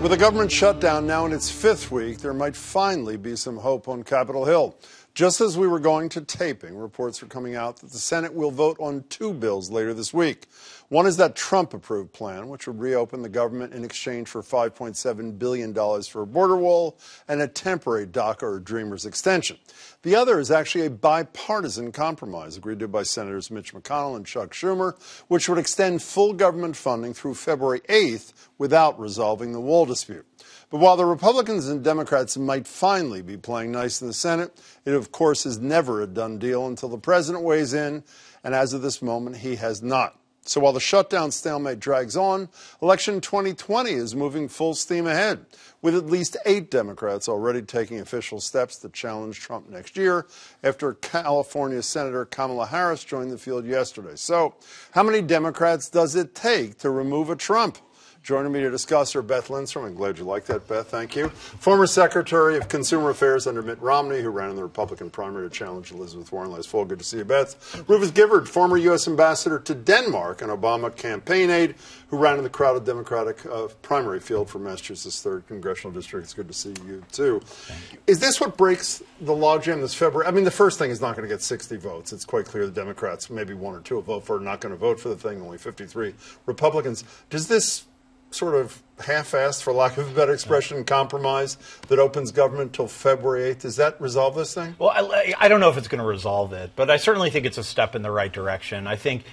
With a government shutdown now in its fifth week, there might finally be some hope on Capitol Hill. Just as we were going to taping, reports are coming out that the Senate will vote on two bills later this week. One is that Trump-approved plan, which would reopen the government in exchange for $5.7 billion for a border wall and a temporary DACA or Dreamers extension. The other is actually a bipartisan compromise agreed to by Senators Mitch McConnell and Chuck Schumer, which would extend full government funding through February 8th without resolving the wall dispute. But while the Republicans and Democrats might finally be playing nice in the Senate, it, of course, is never a done deal until the president weighs in, and as of this moment, he has not. So while the shutdown stalemate drags on, election 2020 is moving full steam ahead, with at least 8 Democrats already taking official steps to challenge Trump next year after California Senator Kamala Harris joined the field yesterday. So how many Democrats does it take to remove a Trump? Joining me to discuss are Beth Lindstrom. I'm glad you like that, Beth. Thank you. Former Secretary of Consumer Affairs under Mitt Romney, who ran in the Republican primary to challenge Elizabeth Warren last fall. Good to see you, Beth. Rufus Gifford, former U.S. ambassador to Denmark and Obama campaign aide, who ran in the crowded Democratic primary field for Massachusetts' 3rd Congressional District. It's good to see you, too. Thank you. Is this what breaks the logjam this February? I mean, the first thing is not going to get 60 votes. It's quite clear the Democrats, maybe 1 or 2 will vote for it, not going to vote for the thing, only 53 Republicans. Does this sort of half-assed, for lack of a better expression, compromise that opens government till February 8th, does that resolve this thing? Well, I don't know if it's going to resolve it, but I certainly think it's a step in the right direction. I think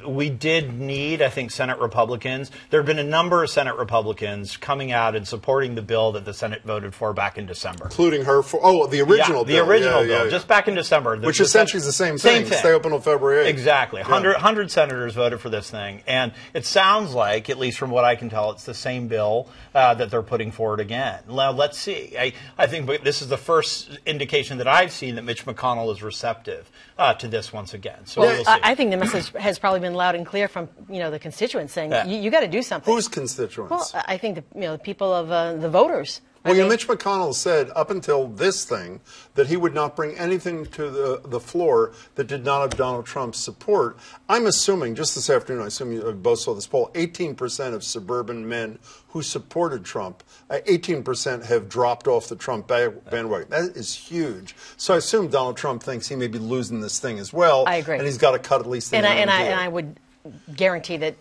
we did need, Senate Republicans. There have been a number of Senate Republicans coming out and supporting the bill that the Senate voted for back in December. Including her, the original bill. The original bill, just back in December. Which essentially is the same thing. Stay open until February 8th. Exactly. 100 senators voted for this thing. And it sounds like, at least from what I can tell, it's the same bill that they're putting forward again. Now, let's see. I think this is the first indication that I've seen that Mitch McConnell is receptive to this once again. So we'll see. I think the message has probably been loud and clear from the constituents saying you got to do something. Whose constituents? Well, I think the people of the voters. Well, Mitch McConnell said up until this thing that he would not bring anything to the floor that did not have Donald Trump's support. I'm assuming, just this afternoon, I assume you both saw this poll, 18% of suburban men who supported Trump, 18% have dropped off the Trump bandwagon. That is huge. So I assume Donald Trump thinks he may be losing this thing as well. I agree. And he's got to cut at least and I would guarantee that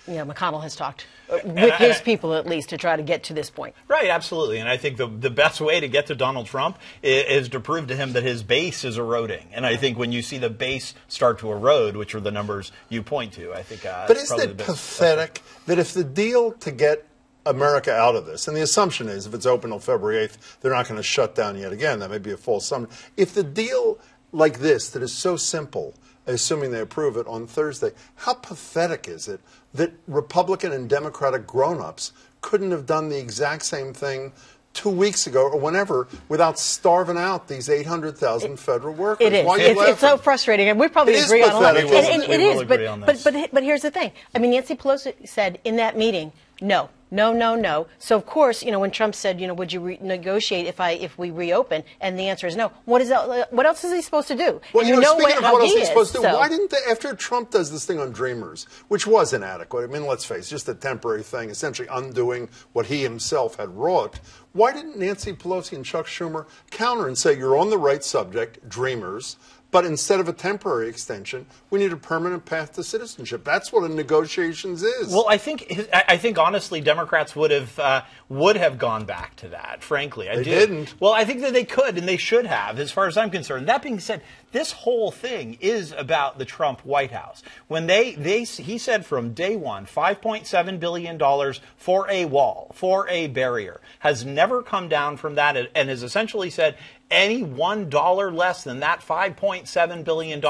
McConnell has talked with his people, at least, to try to get to this point. Right, absolutely. And I think the best way to get to Donald Trump is to prove to him that his base is eroding. And I think when you see the base start to erode, which are the numbers you point to, I think but isn't it pathetic that if the deal to get America out of this, and the assumption is if it's open until February 8th, they're not going to shut down yet again. That may be a false assumption. If the deal like this that is so simple, assuming they approve it on Thursday, how pathetic is it that Republican and Democratic grown-ups couldn't have done the exact same thing 2 weeks ago or whenever without starving out these 800,000 federal workers? It is. It's so frustrating, and we probably agree on a lot. It is, but here's the thing. I mean, Nancy Pelosi said in that meeting, no. So, of course, when Trump said, would you negotiate if we reopen? And the answer is no. What else is he supposed to do? Well, and speaking of what else he's supposed to do, so. Why didn't they, after Trump does this thing on Dreamers, which was inadequate, I mean, let's face it, just a temporary thing, essentially undoing what he himself had wrought, why didn't Nancy Pelosi and Chuck Schumer counter and say, you're on the right subject, Dreamers, but instead of a temporary extension, we need a permanent path to citizenship? That's what a negotiations is. Well, I think honestly, Democrats would have gone back to that. Frankly, they didn't. Well, I think that they could and they should have, as far as I'm concerned. That being said, this whole thing is about the Trump White House. When he said from day one, $5.7 billion for a wall, for a barrier, has never come down from that, and has essentially said any $1 less than that $5.7 billion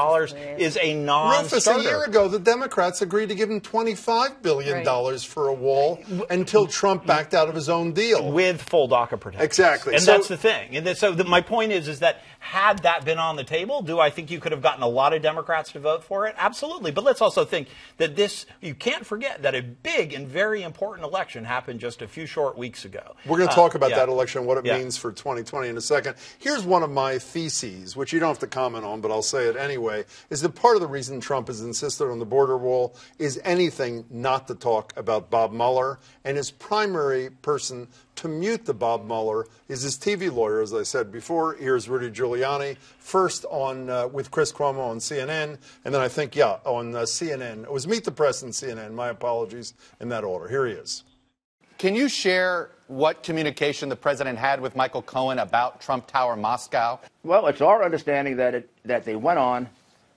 is a non-starter. Rufus, a year ago, the Democrats agreed to give him $25 billion for a wall until Trump backed out of his own deal. With full DACA protection. Exactly. And that's the thing. And so my point is that Had that been on the table, do I think you could have gotten a lot of Democrats to vote for it? Absolutely. But let's also think that you can't forget that a big and very important election happened just a few short weeks ago. We're going to talk about that election, what it means for 2020 in a second. Here's one of my theses, which you don't have to comment on, but I'll say it anyway, is that part of the reason Trump has insisted on the border wall is anything not to talk about Bob Mueller, and his primary person to mute the Bob Mueller is his TV lawyer, as I said before. Here's Rudy Giuliani, first on with Chris Cuomo on CNN, and then I think, on CNN. It was Meet the Press and CNN. My apologies in that order. Here he is. Can you share what communication the president had with Michael Cohen about Trump Tower Moscow? Well, it's our understanding that they went on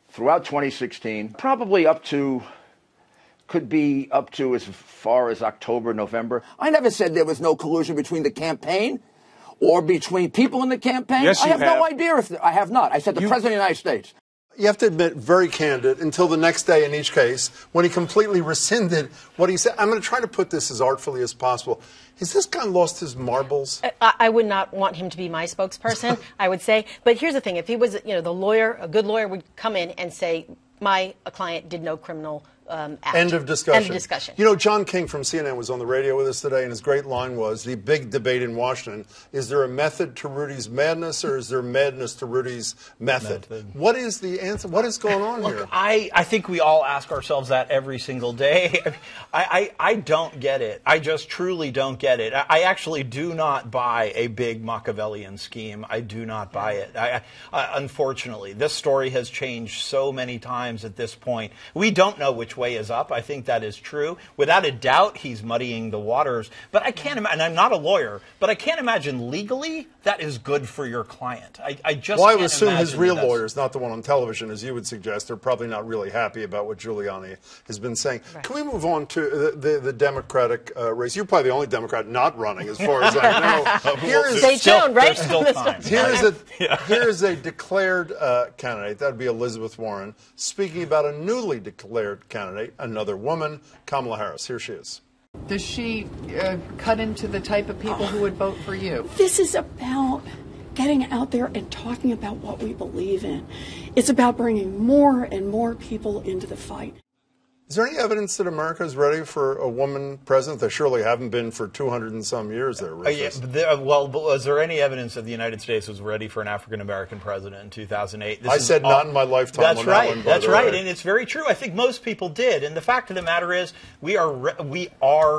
throughout 2016, probably could be up to as far as October, November. I never said there was no collusion between the campaign or between people in the campaign. Yes, I have no idea if I have not. I said the President of the United States. You have to admit, very candid until the next day in each case when he completely rescinded what he said. I'm going to try to put this as artfully as possible. Has this guy lost his marbles? I would not want him to be my spokesperson, I would say. But here's the thing. If he was, the lawyer, a good lawyer would come in and say, my client did no criminal act. End of discussion. End of discussion. John King from CNN was on the radio with us today, and his great line was, the big debate in Washington, is there a method to Rudy's madness, or is there madness to Rudy's method? What is the answer? What is going on here? I think we all ask ourselves that every single day. I don't get it. I just truly don't get it. I actually do not buy a big Machiavellian scheme. I do not buy it. Unfortunately, this story has changed so many times at this point. We don't know which way is up. I think that is true. Without a doubt, he's muddying the waters. But I can't imagine, and I'm not a lawyer, but I can't imagine legally that is good for your client. I just Well, I can't would assume imagine his real that's... lawyers, not the one on television, as you would suggest, they're probably not really happy about what Giuliani has been saying. Right. Can we move on to the Democratic race? You're probably the only Democrat not running, as far as I know. Stay tuned, right? There's still time. Here is a declared candidate. That would be Elizabeth Warren, speaking about a newly declared candidate, another woman, Kamala Harris. Here she is. Does she cut into the type of people who would vote for you? This is about getting out there and talking about what we believe in. It's about bringing more and more people into the fight. Is there any evidence that America is ready for a woman president? There surely haven't been for 200 and some years there, Rufus. Well, was there any evidence that the United States was ready for an African-American president in 2008? I said not in my lifetime. That's right. That one, that's right. way. And it's very true. I think most people did. And the fact of the matter is we are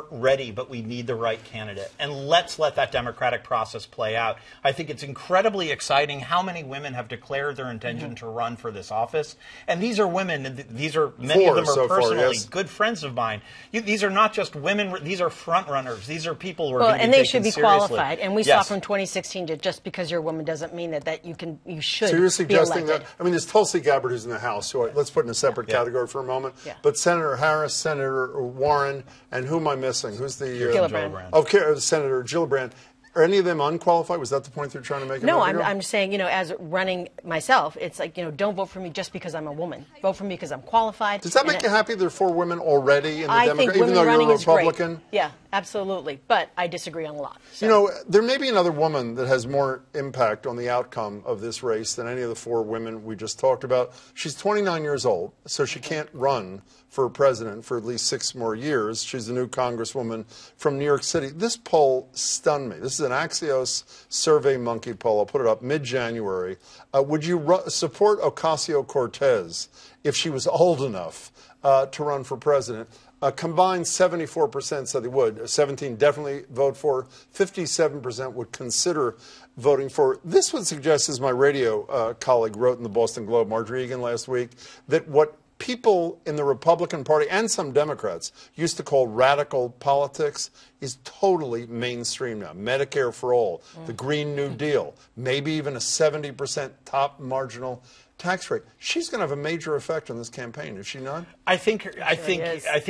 ready, but we need the right candidate. And let's let that democratic process play out. I think it's incredibly exciting how many women have declared their intention to run for this office. And these are women. Many of them are personal. Yes. Good friends of mine. These are not just women. These are front runners. These are people who are going to be taken seriously. And they should be qualified. And we saw from 2016 that just because you're a woman doesn't mean that you should. So you're suggesting that? I mean, there's Tulsi Gabbard who's in the House. So let's put in a separate category for a moment. Yeah. But Senator Harris, Senator Warren, and who am I missing? Who's the Gillibrand? Senator Gillibrand. Are any of them unqualified? Was that the point they're trying to make? No, I'm saying, as running myself, it's like, don't vote for me just because I'm a woman. Vote for me because I'm qualified. Does that make you happy there are 4 women already in the Democrat, even though you're a Republican? Great. Yeah, absolutely. But I disagree on a lot. So. There may be another woman that has more impact on the outcome of this race than any of the 4 women we just talked about. She's 29 years old, so she can't run for president for at least 6 more years. She's the new congresswoman from New York City. This poll stunned me. This is an Axios Survey Monkey poll. I'll put it up mid-January. Would you support Ocasio-Cortez if she was old enough to run for president? A combined 74% said they would. 17 definitely vote for. 57% would consider voting for. This would suggest, as my radio colleague wrote in the Boston Globe, Marjorie Egan, last week, that what people in the Republican Party and some Democrats used to call radical politics is totally mainstream now. Medicare for all, the Green New Deal, maybe even a 70% top marginal tax rate. She's going to have a major effect on this campaign, is she not? I think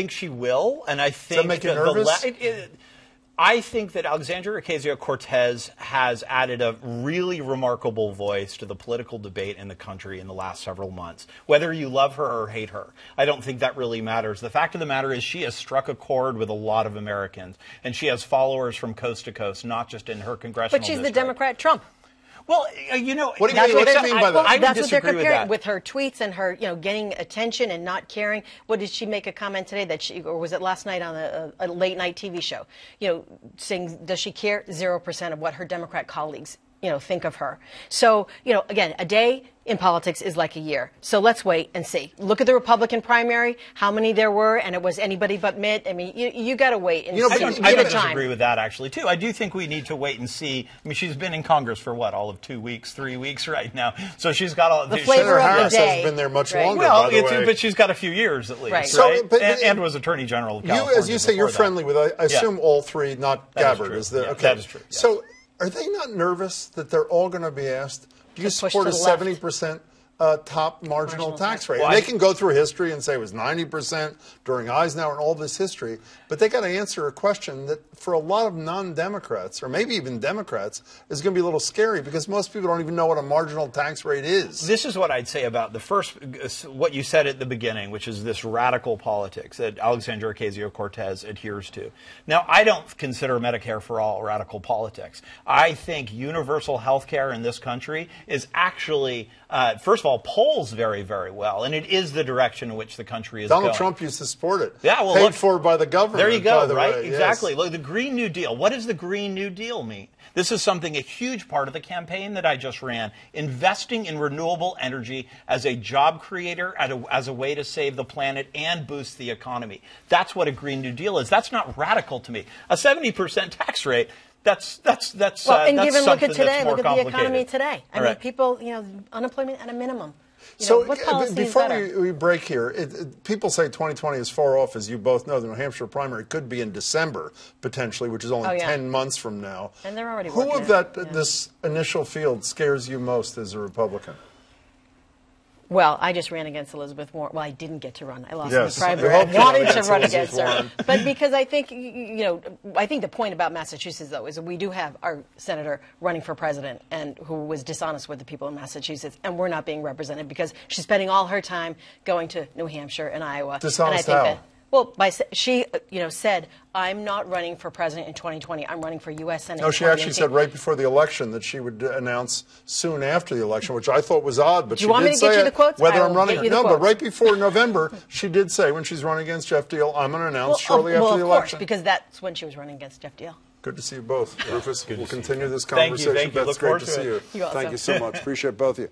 she will, and I think does that make you nervous? I think that Alexandria Ocasio-Cortez has added a really remarkable voice to the political debate in the country in the last several months. Whether you love her or hate her, I don't think that really matters. The fact of the matter is she has struck a chord with a lot of Americans, and she has followers from coast to coast, not just in her congressional district. But she's the Democrat Trump. Well, you know, what do you mean by that? I would that's what they're disagree comparing with her tweets and her, getting attention and not caring. What did she make a comment today that or was it last night on a late night TV show? Saying does she care? 0% of what her Democrat colleagues think of her. So, again, a day in politics is like a year. So let's wait and see. Look at the Republican primary, how many there were, and it was anybody but Mitt. I mean, you got to wait and see. I disagree with that, actually, too. I do think we need to wait and see. I mean, she's been in Congress for, all of 2 weeks, 3 weeks right now. So she's got all the flavor of Harris the day. has been there much longer, well, by the way. But she's got a few years at least, right? So, and was Attorney General of California. As you say, you're friendly with, I assume, all three, not Gabbard. That is true. Yes. So are they not nervous that they're all going to be asked, do you support a 70% top marginal tax rate? And they can go through history and say it was 90% during Eisenhower and all this history, but they got to answer a question that for a lot of non-Democrats, or maybe even Democrats, is going to be a little scary because most people don't even know what a marginal tax rate is. This is what I'd say about the first, what you said at the beginning, which is this radical politics that Alexandria Ocasio-Cortez adheres to. Now, I don't consider Medicare for all radical politics. I think universal health care in this country is actually, first of all, polls very, very well, and it is the direction in which the country is going. Donald Trump used to support it. Yeah, well, paid for by the government. There you go, right? Way. Exactly. Yes. Look, the Green New Deal. What does the Green New Deal mean? This is something, a huge part of the campaign that I just ran, investing in renewable energy as a job creator, as a way to save the planet and boost the economy. That's what a Green New Deal is. That's not radical to me. A 70% tax rate. That's well, and given look at today, look at the economy today. I mean, people, unemployment at a minimum. So before we break here, people say 2020 is far off, as you both know. The New Hampshire primary could be in December, potentially, which is only 10 months from now. And they're already Who of this initial field scares you most as a Republican? Well, I just ran against Elizabeth Warren. Well, I didn't get to run. I lost yes, the primary. I wanted to run against her. Warren. But because I think, I think the point about Massachusetts, though, is that we do have our senator running for president and who was dishonest with the people in Massachusetts, and we're not being represented because she's spending all her time going to New Hampshire and Iowa. Dishonest and I think how? that, well, she, said, I'm not running for president in 2020. I'm running for U.S. Senate. No, she actually said right before the election that she would announce soon after the election, which I thought was odd. But do you want me to get you the quotes? Whether I'm running, no, but right before November, she did say when she's running against Jeff Deal, I'm going to announce shortly after the election. Well, of course, because that's when she was running against Jeff Deal. Good to see you both, Rufus. We'll continue this conversation. Thank you. Beth, it's great to see you. You're awesome. Thank you so much. Appreciate both of you.